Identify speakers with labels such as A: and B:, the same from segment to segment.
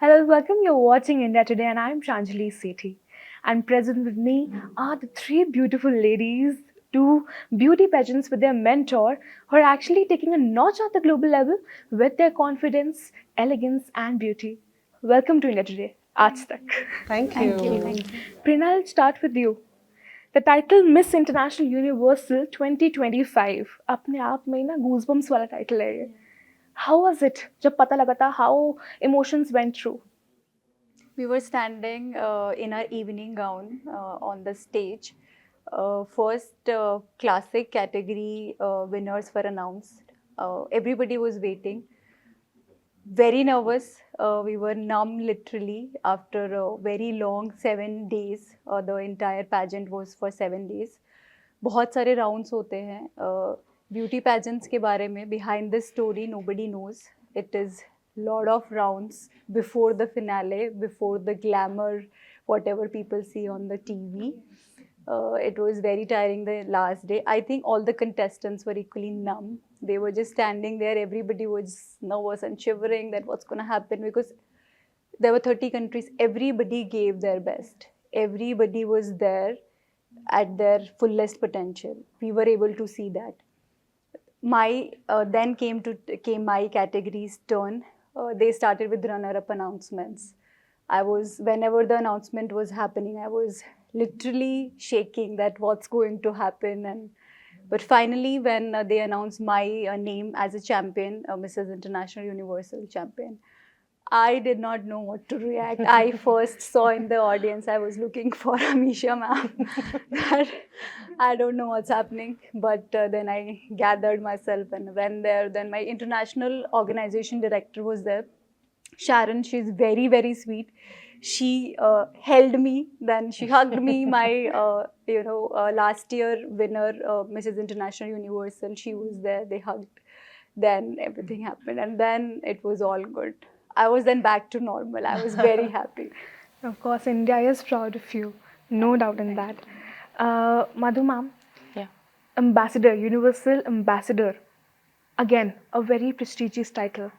A: Hello, welcome. You're watching India Today, and I'm Shanjali Sethi. And present with me are the three beautiful ladies, two beauty pageants with their mentor, who are actually taking a notch at the global level with their confidence, elegance, and beauty. Welcome to India Today. Aaj tak.
B: Thank
C: Thank you.
B: you.
C: Thank you.
A: Prina, I'll start with you. The title Miss International Universal 2025 अपने आप में ना goosebumps वाला title है ये. How was it? जब पता लगा था, how emotions went through?
C: We were standing in our evening gown on the stage. First classic category winners were announced. Everybody was waiting. Very nervous. We were numb literally after a very long 7 days. The entire pageant was for 7 days. बहुत सारे rounds होते हैं beauty pageants के बारे में. Behind this story nobody knows. It is lot of rounds before the finale, before the glamour, whatever people see on the TV. It was very tiring the last day. I think all the contestants were equally numb. They were just standing there. Everybody was nervous and shivering that what's going to happen, because there were 30 countries. Everybody gave their best. Everybody was there at their fullest potential. We were able to see that. My then came my category's turn. They started with runner-up announcements. Whenever the announcement was happening, I was literally shaking that what's going to happen. But finally, when they announced my name as a champion, Mrs. International Universal Champion, I did not know what to react. I first saw in the audience, I was looking for Amisha ma'am. That I don't know what's happening. But then I gathered myself and went there. Then my international organization director was there. Sharon, she's very, very sweet. She held me, then she hugged me. My, last year winner, Mrs. International Universal, she was there. They hugged. Then everything happened, and then it was all good. I was then back to normal. I was very happy.
A: Of course, India is proud of you. No doubt in that. Madhu ma'am,
B: Yeah.
A: Ambassador, Universal Ambassador. Again, a very prestigious title.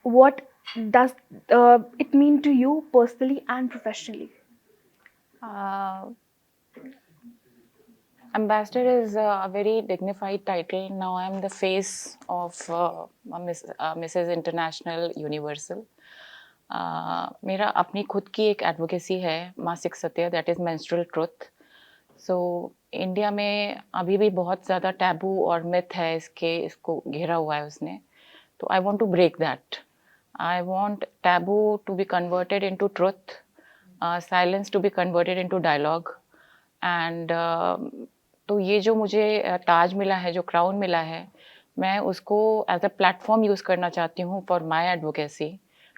A: What does it mean to you personally and professionally?
B: Uh, Ambassador is a very dignified title. Now I am the face of Mrs. International Universal. मेरा अपनी खुद की एक advocacy है, मासिक सत्य, that is menstrual truth. So India में अभी भी बहुत ज़्यादा टैबू और मिथ है इसको घेरा हुआ है उसने. तो I want to break that. I want taboo to be converted into truth, silence to be converted into dialogue. And तो ये जो मुझे ताज मिला है, जो क्राउन मिला है, मैं उसको एज अ प्लेटफॉर्म यूज़ करना चाहती हूँ for my advocacy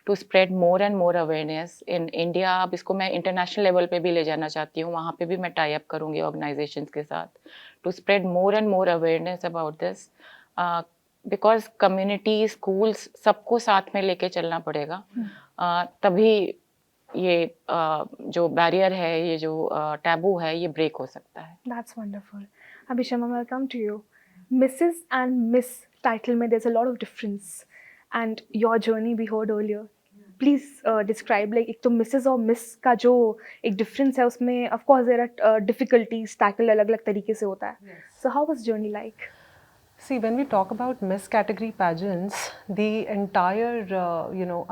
B: to spread more and more awareness in India. अब इसको मैं इंटरनेशनल लेवल पे भी ले जाना चाहती हूँ. वहाँ पे भी मैं टाई अप करूँगी ऑर्गेनाइजेशंस के साथ to spread more and more awareness about this. Because community, schools, सबको साथ में लेके चलना पड़ेगा. तभी ये जो बैरियर है, ये जो टैबू है, ये ब्रेक हो सकता है.
A: That's wonderful. Abhishek ma'am, I'll come to you. Mrs. and Miss title में there's a lot of difference. And your journey we heard earlier. Please describe like एक तो Mrs. और Miss का जो एक difference है उसमें of course there are difficulties, tackle अलग-अलग तरीके से होता है. So how was journey like?
B: See, when we talk about Miss category pageants, the entire,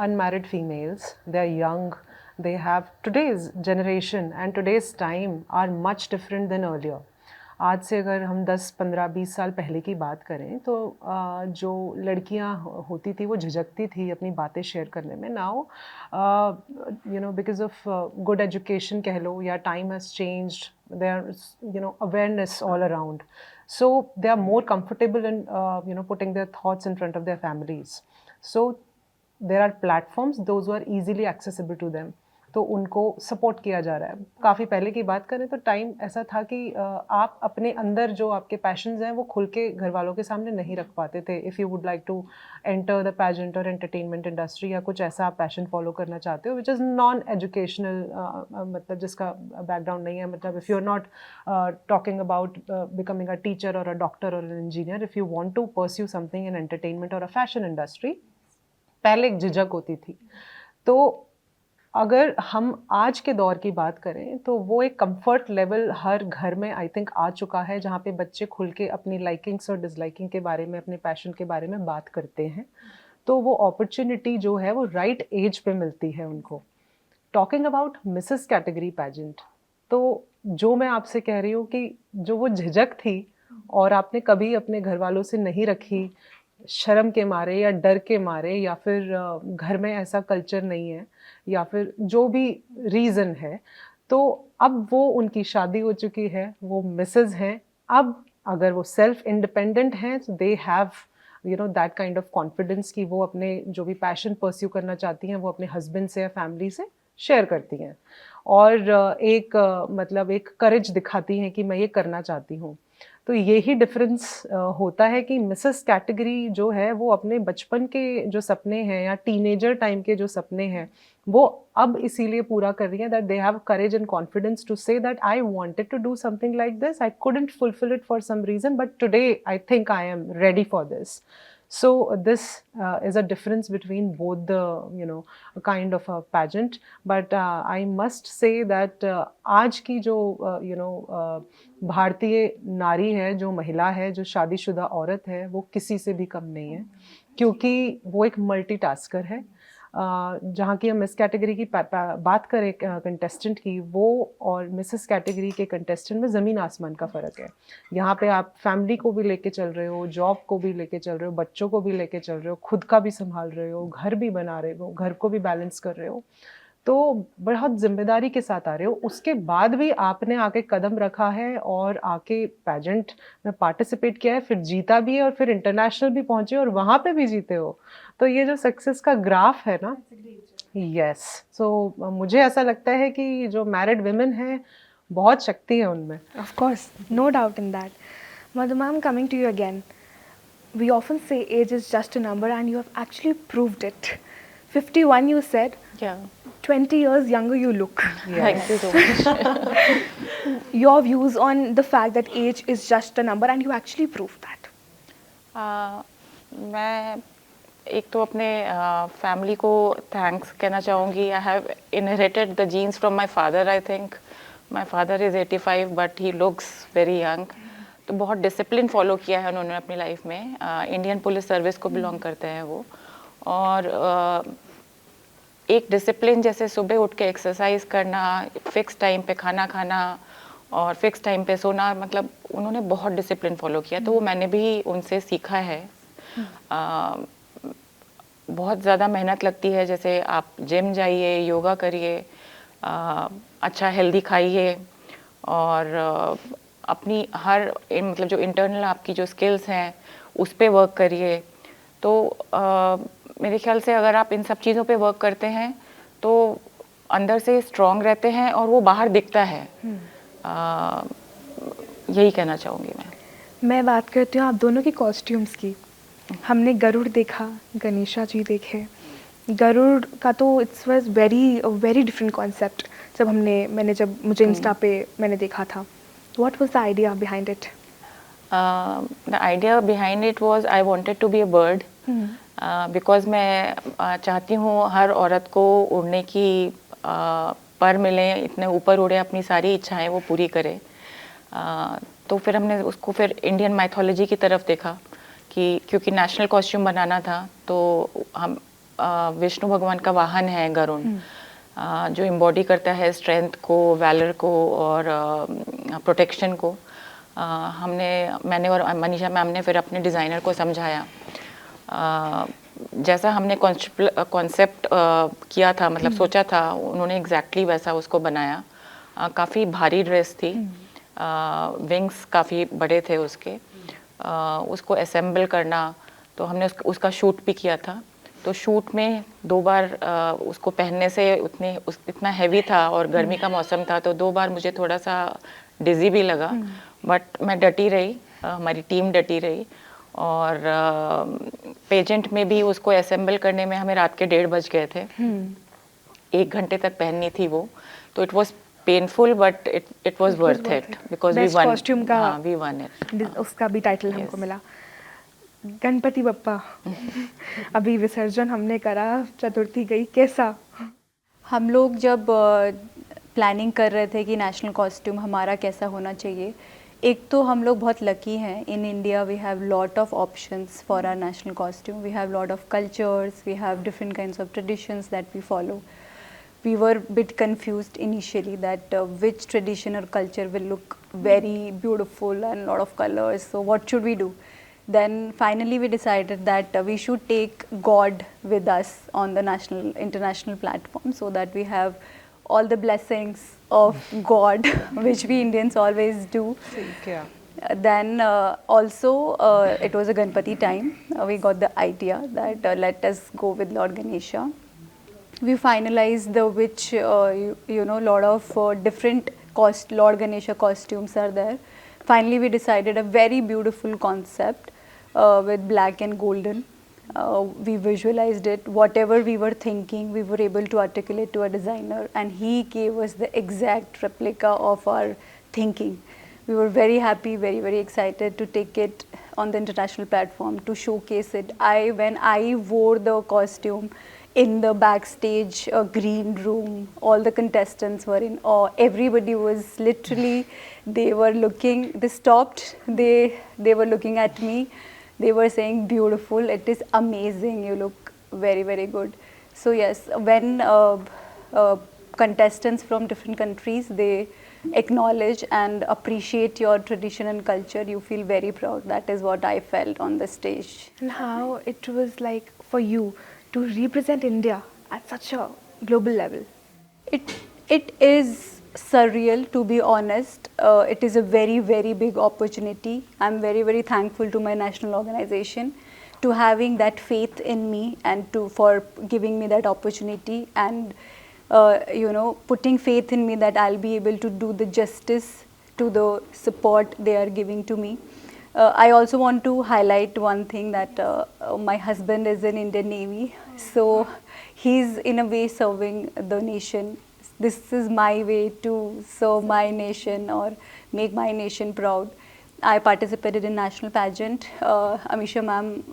B: unmarried females, they're young, they have today's generation and today's time are much different than earlier. आज से अगर हम 10, 15, 20 साल पहले की बात करें तो जो लड़कियां होती थी वो झिझकती थी अपनी बातें शेयर करने में. Now because of good education कह लो या time has changed, there awareness all around. So they are more comfortable in putting their thoughts in front of their families. So there are platforms, those who are easily accessible to them. तो उनको support किया जा रहा है. काफ़ी पहले की बात करें तो टाइम ऐसा था कि आप अपने अंदर जो आपके पैशंस हैं वो खुल के घर वालों के सामने नहीं रख पाते थे. If you would like to enter the pageant और एंटरटेनमेंट इंडस्ट्री या कुछ ऐसा आप पैशन फॉलो करना चाहते हो विच इज़ नॉन एजुकेशनल, मतलब जिसका बैकग्राउंड नहीं है. मतलब if you are not talking about becoming a teacher और अ डॉक्टर और an engineer, if you want to pursue something in entertainment और अ फैशन इंडस्ट्री, पहले एक झिझक होती थी. तो अगर हम आज के दौर की बात करें तो वो एक कंफर्ट लेवल हर घर में आई थिंक आ चुका है, जहाँ पे बच्चे खुल के अपनी लाइकिंग्स और डिसलाइकिंग के बारे में, अपने पैशन के बारे में बात करते हैं। तो वो अपॉर्चुनिटी जो है वो राइट एज पे मिलती है उनको। Talking about Mrs category pageant, तो जो मैं आपसे कह रही हूँ कि जो वो झिझक थी और आपने कभी अपने घर वालों से नहीं रखी, शर्म के मारे या डर के मारे, या फिर घर में ऐसा कल्चर नहीं है, या फिर जो भी रीज़न है, तो अब वो उनकी शादी हो चुकी है, वो मिसेस हैं। अब अगर वो सेल्फ इंडिपेंडेंट हैं तो they have that kind of confidence कि वो अपने जो भी पैशन परस्यू करना चाहती हैं वो अपने हस्बैंड से या फैमिली से शेयर करती हैं, और मतलब एक करेज दिखाती हैं कि मैं ये करना चाहती हूँ। तो यही डिफरेंस होता है कि मिसेस कैटेगरी जो है वो अपने बचपन के जो सपने हैं या टीनेजर टाइम के जो सपने हैं वो अब इसीलिए पूरा कर रही हैं that they have courage and confidence to say that I wanted to do something like this, I couldn't fulfil it for some reason, but today I think I am ready for this. So this is a difference between both the kind of a pageant. But I must say that आज की जो भारतीय नारी है, जो महिला है, जो शादीशुदा औरत है, वो किसी से भी कम नहीं है, क्योंकि वो एक मल्टीटास्कर है. जहाँ की हम मिस कैटेगरी की बात करें कंटेस्टेंट की, वो और मिसेस कैटेगरी के कंटेस्टेंट में ज़मीन आसमान का फ़र्क है. यहाँ पे आप फैमिली को भी लेके चल रहे हो, जॉब को भी लेके चल रहे हो, बच्चों को भी लेके चल रहे हो, खुद का भी संभाल रहे हो, घर भी बना रहे हो, घर को भी बैलेंस कर रहे हो, तो बहुत जिम्मेदारी के साथ आ रहे हो. उसके बाद भी आपने आके कदम रखा है और आके पैजेंट में पार्टिसिपेट किया है, फिर जीता भी है और फिर इंटरनेशनल भी पहुंचे और वहाँ पे भी जीते हो. तो ये जो सक्सेस का ग्राफ है ना, यस, सो मुझे ऐसा लगता है कि जो मैरिड विमेन हैं बहुत शक्ति है उनमें.
A: Of course, no doubt in that. Madhu ma'am, coming to you again, we often say age is just a number, and you have actually proved it. 51 you said,
D: Yeah.
A: 20 years younger you look.
D: Thank you so much.
A: Your views on the fact that age is just a number, and you actually proved that.
D: मैं एक तो अपने family को thanks कहना चाहूँगी. I have inherited the genes from my father. I think my father is 85 but he looks very young. तो बहुत discipline follow किया है उन्होंने अपनी लाइफ में. इंडियन पुलिस सर्विस को बिलोंग करते हैं वो, और एक डिसिप्लिन जैसे सुबह उठ के एक्सरसाइज करना, फिक्स टाइम पे खाना खाना और फिक्स टाइम पे सोना, मतलब उन्होंने बहुत डिसिप्लिन फॉलो किया. तो वो मैंने भी उनसे सीखा है. बहुत ज़्यादा मेहनत लगती है, जैसे आप जिम जाइए, योगा करिए, अच्छा हेल्दी खाइए, और अपनी हर मतलब जो इंटरनल आपकी जो स्किल्स हैं उस पे वर्क करिए. तो मेरे ख्याल से अगर आप इन सब चीज़ों पे वर्क करते हैं तो अंदर से स्ट्रॉन्ग रहते हैं और वो बाहर दिखता है. यही कहना चाहूँगी
A: मैं बात करती हूँ आप दोनों की कॉस्ट्यूम्स की. हमने गरुड़ देखा, गणेशा जी देखे. गरुड़ का तो it's was very different concept. जब मुझे इंस्टा पे मैंने देखा था. What was the idea behind it?
D: The idea behind it was I wanted to be a bird, because मैं चाहती हूँ हर औरत को उड़ने की पर मिले, इतने ऊपर उड़े, अपनी सारी इच्छाएं वो पूरी करे. तो फिर हमने उसको फिर इंडियन माइथोलॉजी की तरफ देखा कि क्योंकि नेशनल कॉस्ट्यूम बनाना था, तो हम विष्णु भगवान का वाहन है गरुड़, जो एम्बॉडी करता है स्ट्रेंथ को, वैलर को और प्रोटेक्शन को. मैंने और मनीषा मैम ने फिर अपने डिज़ाइनर को समझाया. जैसा हमने कॉन्सेप्ट किया था, मतलब सोचा था, उन्होंने एग्जैक्टली वैसा उसको बनाया. काफ़ी भारी ड्रेस थी, विंग्स काफ़ी बड़े थे उसके. उसको असेंबल करना, तो हमने उसका शूट भी किया था. तो शूट में 2 बार उसको पहनने से इतना हैवी था और गर्मी का मौसम था, तो 2 बार मुझे थोड़ा सा डिज़ी भी लगा. बट मैं डटी रही, हमारी टीम डटी रही, और पेजेंट में भी उसको असेंबल करने में हमें रात के 1:30 बज गए थे. 1 घंटे तक पहननी थी वो. तो it was painful but it was worth it, because we won.
A: Costume का
D: वी वन इट.
A: उसका भी टाइटल हमको मिला. गणपति बप्पा अभी विसर्जन हमने करा, चतुर्थी गई, कैसा?
C: हम लोग जब प्लानिंग कर रहे थे कि नेशनल कॉस्ट्यूम हमारा कैसा होना चाहिए, एक तो हम लोग बहुत लकी हैं. In India we have lot of options for our national costume. We have lot of cultures, we have different kinds of traditions that we follow. We were a bit confused initially that which tradition or culture will look very beautiful and a lot of colors. So what should we do? Then finally we decided that we should take God with us on the international platform, so that we have all the blessings of God, which we Indians always do.
B: Yeah.
C: Then also it was a Ganpati time. We got the idea that let us go with Lord Ganesha. We finalized the which lot of different Lord Ganesha costumes are there. Finally we decided a very beautiful concept with black and golden. We visualized it, whatever we were thinking we were able to articulate to a designer, and he gave us the exact replica of our thinking. We were very happy, very, very excited to take it on the international platform to showcase it. When I wore the costume in the backstage green room, all the contestants were in awe. Everybody was literally, they were looking, they stopped, they were looking at me, they were saying, beautiful, it is amazing, you look very, very good. So yes, when contestants from different countries, they acknowledge and appreciate your tradition and culture, you feel very proud. That is what I felt on the stage.
A: And how it was like for you to represent India at such a global level?
C: It is surreal, to be honest. It is a very, very big opportunity. I'm very, very thankful to my national organization to having that faith in me and for giving me that opportunity, and putting faith in me that I'll be able to do the justice to the support they are giving to me. I also want to highlight one thing, that my husband is in Indian Navy, so he's in a way serving the nation. This is my way to serve my nation or make my nation proud. I participated in national pageant. Amisha ma'am,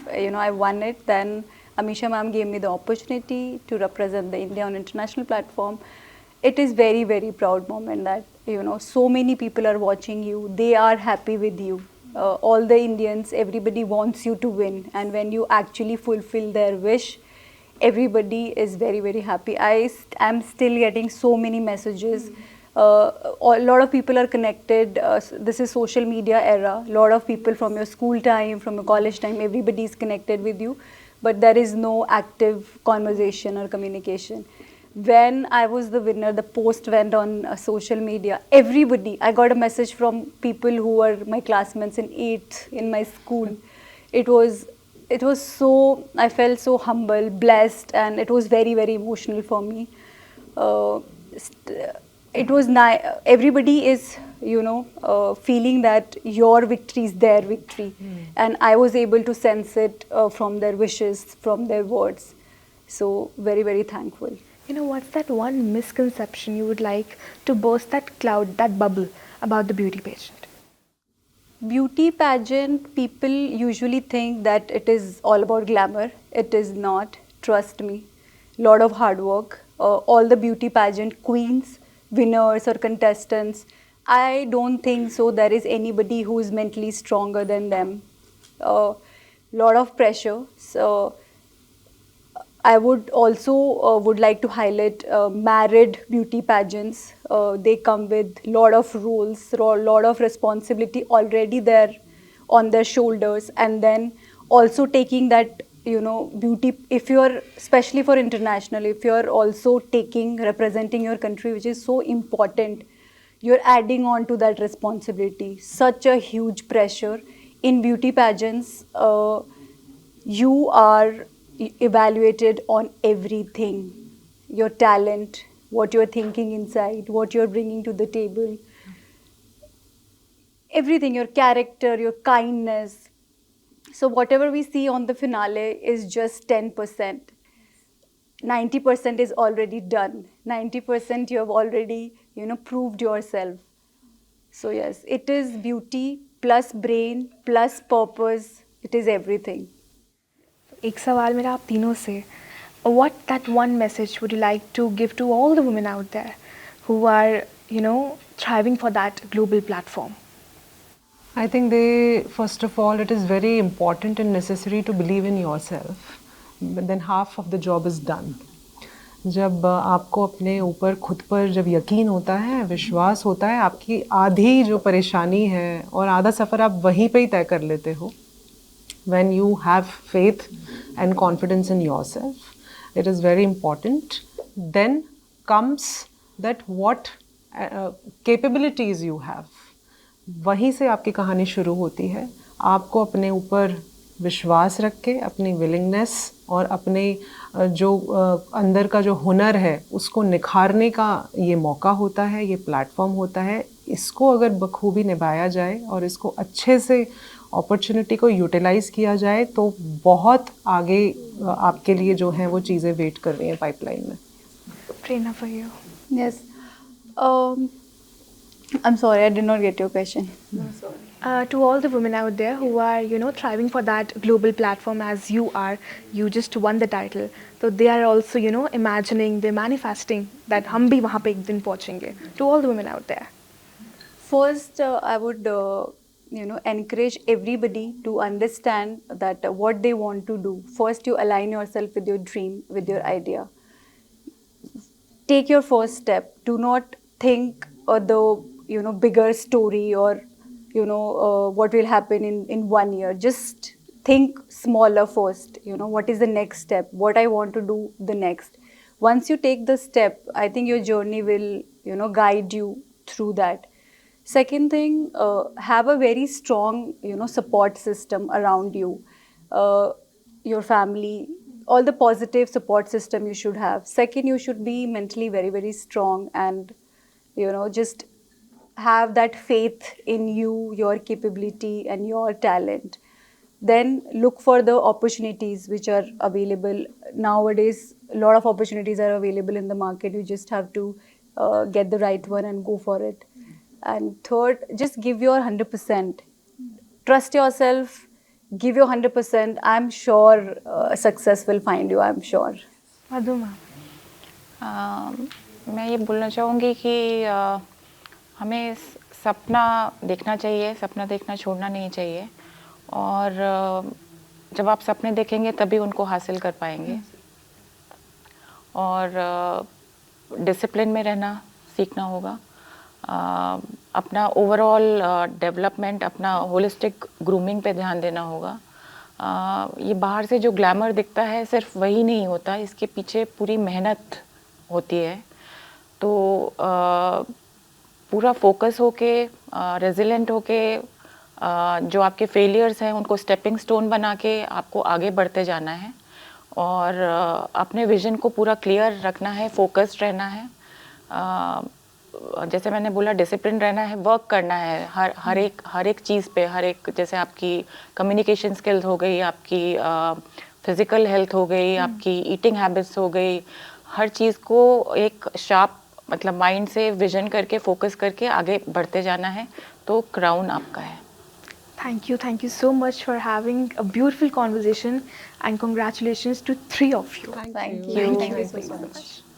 C: I won it. Then Amisha ma'am gave me the opportunity to represent the India on international platform. It is very, very proud moment that so many people are watching you. They are happy with you. All the Indians, everybody wants you to win, and when you actually fulfill their wish, everybody is very, very happy. I am still getting so many messages. A lot of people are connected. This is social media era. A lot of people from your school time, from your college time, everybody is connected with you, but there is no active conversation or communication. When I was the winner, the post went on social media. Everybody, I got a message from people who were my classmates in 8th in my school. It was so, I felt so humble, blessed, and it was very, very emotional for me. It was everybody is feeling that your victory is their victory, and I was able to sense it from their wishes, from their words. So very, very thankful.
A: What's that one misconception you would like to burst that cloud, that bubble about the beauty pageant?
C: Beauty pageant, people usually think that it is all about glamour. It is not, trust me. Lot of hard work. All the beauty pageant queens, winners or contestants, I don't think so there is anybody who is mentally stronger than them. Lot of pressure. So I would also would like to highlight married beauty pageants. They come with lot of roles, lot of responsibility already there on their shoulders, and then also taking that beauty. If you're, especially for international, if you're also representing your country, which is so important, you're adding on to that responsibility. Such a huge pressure in beauty pageants. You are evaluated on everything, your talent, what you're thinking inside, what you're bringing to the table, everything, your character, your kindness. So whatever we see on the finale is just 10%. 90% is already done. 90% you have already proved yourself. So yes, it is beauty plus brain plus purpose. It is everything.
A: एक सवाल मेरा आप तीनों से, what that one message would you like to give to all the women out there who are, thriving for that global platform?
B: I think first of all, it is very important and necessary to believe in yourself. But then half of the job is done. जब आपको अपने ऊपर खुद पर जब यकीन होता है, विश्वास होता है, आपकी आधी जो परेशानी है और आधा सफ़र आप वहीं पे ही तय कर लेते हो. When you have faith and confidence in yourself, it is very important. Then comes that what capabilities you have. वहीं से आपकी कहानी शुरू होती है. आपको अपने ऊपर विश्वास रख के, अपनी विलिंगनेस और अपने जो अंदर का जो हुनर है उसको निखारने का ये मौका होता है, ये प्लेटफॉर्म होता है. इसको अगर बखूबी निभाया जाए और इसको अच्छे से अपॉर्चुनिटी को यूटिलाइज़ किया जाए तो बहुत आगे आपके लिए जो हैं वो चीज़ें वेट कर रही हैं पाइपलाइन में.
A: Prerna, for you.
C: Yes. I'm sorry, I did not get your question. No, sorry.
A: To all the women out there who are, thriving for that global platform as you are, you just won the title. So they are also, imagining, they're manifesting that hum bhi wahan pe ek din pahunchenge. To all the women out there.
C: First, I would, encourage everybody to understand that what they want to do. First, you align yourself with your dream, with your idea. Take your first step. Do not think the bigger story or what will happen in 1 year. Just think smaller first. What is the next step? What I want to do the next. Once you take the step, I think your journey will guide you through that. Second thing, have a very strong support system around you, your family, all the positive support system you should have. Second, you should be mentally very, very strong and just have that faith in you, your capability and your talent. Then look for the opportunities which are available. Nowadays, a lot of opportunities are available in the market. You just have to get the right one and go for it. And third, just give your 100%. Trust yourself, give your 100%. I'm sure success will find you, I'm sure.
A: Madhu ma'am.
D: मैं ये बोलना चाहूँगी कि हमें सपना देखना चाहिए, सपना देखना छोड़ना नहीं चाहिए. और जब आप सपने देखेंगे तभी उनको हासिल कर पाएंगे. और डिसिप्लिन में रहना सीखना होगा. अपना ओवरऑल डेवलपमेंट, अपना होलिस्टिक ग्रूमिंग पे ध्यान देना होगा. ये बाहर से जो ग्लैमर दिखता है सिर्फ वही नहीं होता, इसके पीछे पूरी मेहनत होती है. तो पूरा फोकस होके, रेजिलेंट होके, जो आपके फेलियर्स हैं उनको स्टेपिंग स्टोन बना के आपको आगे बढ़ते जाना है. और अपने विजन को पूरा क्लियर रखना है, फोकस्ड रहना है. जैसे मैंने बोला, डिसिप्लिन रहना है, वर्क करना है हर एक चीज़ पे. हर एक, जैसे आपकी कम्युनिकेशन स्किल्स हो गई, आपकी फिज़िकल हेल्थ हो गई, आपकी ईटिंग हैबिट्स हो गई, हर चीज़ को एक शार्प मतलब माइंड से विजन करके, फोकस करके आगे बढ़ते जाना है. तो क्राउन आपका है.
A: Thank you so much for having a beautiful conversation and congratulations to three of you.
C: Thank you.
A: Thank you so much.